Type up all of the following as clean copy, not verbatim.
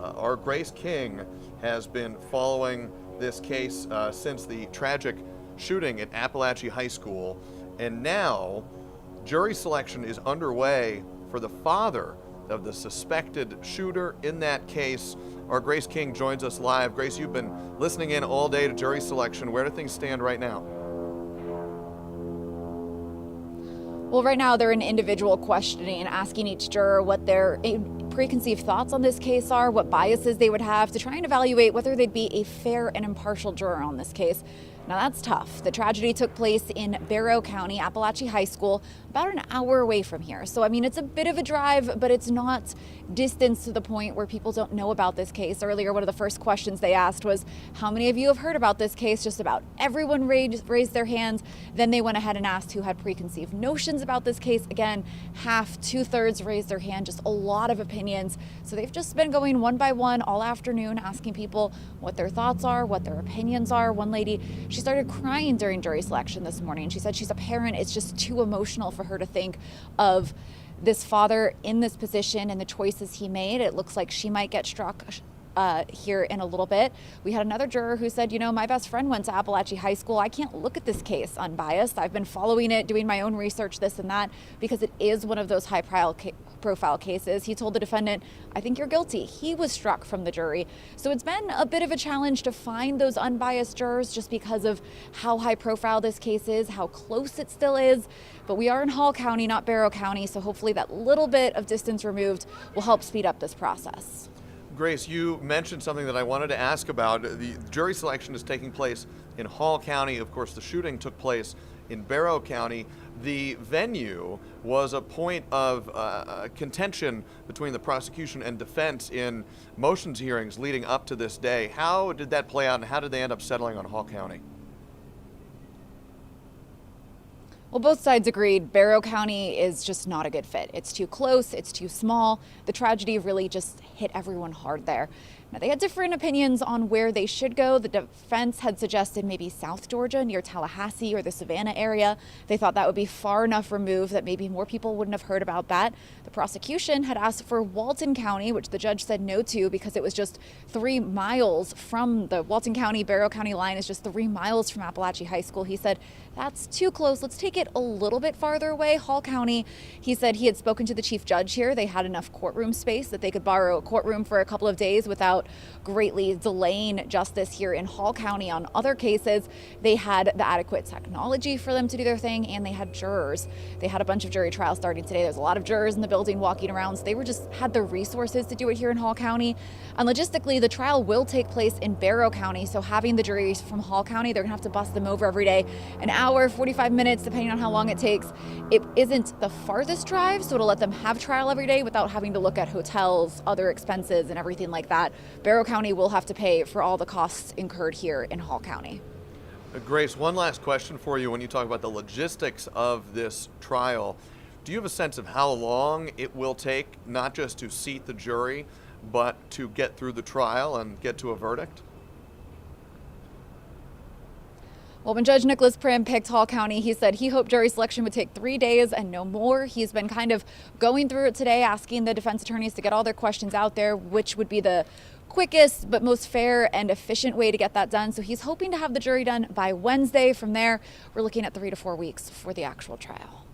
Our Grace King has been following this case since the tragic shooting at Apalachee High School, and now jury selection is underway for the father of the suspected shooter in that case. Our Grace King joins us live. Grace, you've been listening in all day to jury selection. Where do things stand right now? Well, right now they're in individual questioning and asking each juror what their preconceived thoughts on this case are, what biases they would have to try and evaluate whether they'd be a fair and impartial juror on this case. Now that's tough. The tragedy took place in Barrow County, Apalachee High School, about an hour away from here. So, I mean, it's a bit of a drive, but it's not distance to the point where people don't know about this case. Earlier, one of the first questions they asked was, how many of you have heard about this case? Just about everyone raised their hands. Then they went ahead and asked who had preconceived notions about this case. Again, half, 2/3 raised their hand, just a lot of opinions. So they've just been going one by one all afternoon, asking people what their thoughts are, what their opinions are. One lady, she started crying during jury selection this morning. She said she's a parent. It's just too emotional for her to think of this father in this position and the choices he made. It looks like she might get struck here in a little bit. We had another juror who said, you know, my best friend went to Apalachee High School. I can't look at this case unbiased. I've been following it, doing my own research, this and that, because it is one of those high-profile cases. He told the defendant, I think you're guilty. He was struck from the jury. So it's been a bit of a challenge to find those unbiased jurors just because of how high-profile this case is, how close it still is. But we are in Hall County, not Barrow County, so hopefully that little bit of distance removed will help speed up this process. Grace, you mentioned something that I wanted to ask about. The jury selection is taking place in Hall County. Of course, the shooting took place in Barrow County. The venue was a point of contention between the prosecution and defense in motions hearings leading up to this day. How did that play out, and how did they end up settling on Hall County? Well, both sides agreed Barrow County is just not a good fit. It's too close, it's too small. The tragedy really just hit everyone hard there. Now, they had different opinions on where they should go. The defense had suggested maybe South Georgia, near Tallahassee or the Savannah area. They thought that would be far enough removed that maybe more people wouldn't have heard about that. The prosecution had asked for Walton County, which the judge said no to because it was just 3 miles from the Walton County-Barrow County line is just 3 miles from Apalachee High School. He said, that's too close. Let's take it a little bit farther away. Hall County, he said he had spoken to the chief judge here. They had enough courtroom space that they could borrow a courtroom for a couple of days without greatly delaying justice here in Hall County. On other cases, they had the adequate technology for them to do their thing, and they had jurors. They had a bunch of jury trials starting today. There's a lot of jurors in the building walking around, so they had the resources to do it here in Hall County. And logistically, the trial will take place in Barrow County, so having the juries from Hall County, they're gonna have to bus them over every day, an hour, 45 minutes, depending on how long it takes. It isn't the farthest drive, so it'll let them have trial every day without having to look at hotels, other expenses, and everything like that. Barrow County will have to pay for all the costs incurred here in Hall County. Grace, one last question for you. When you talk about the logistics of this trial, do you have a sense of how long it will take, not just to seat the jury, but to get through the trial and get to a verdict? Well, when Judge Nicholas Prim picked Hall County, he said he hoped jury selection would take 3 days and no more. He's been kind of going through it today, asking the defense attorneys to get all their questions out there, which would be the quickest but most fair and efficient way to get that done. So he's hoping to have the jury done by Wednesday. From there, we're looking at 3 to 4 weeks for the actual trial.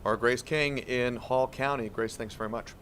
Our Grace King in Hall County. Grace, thanks very much.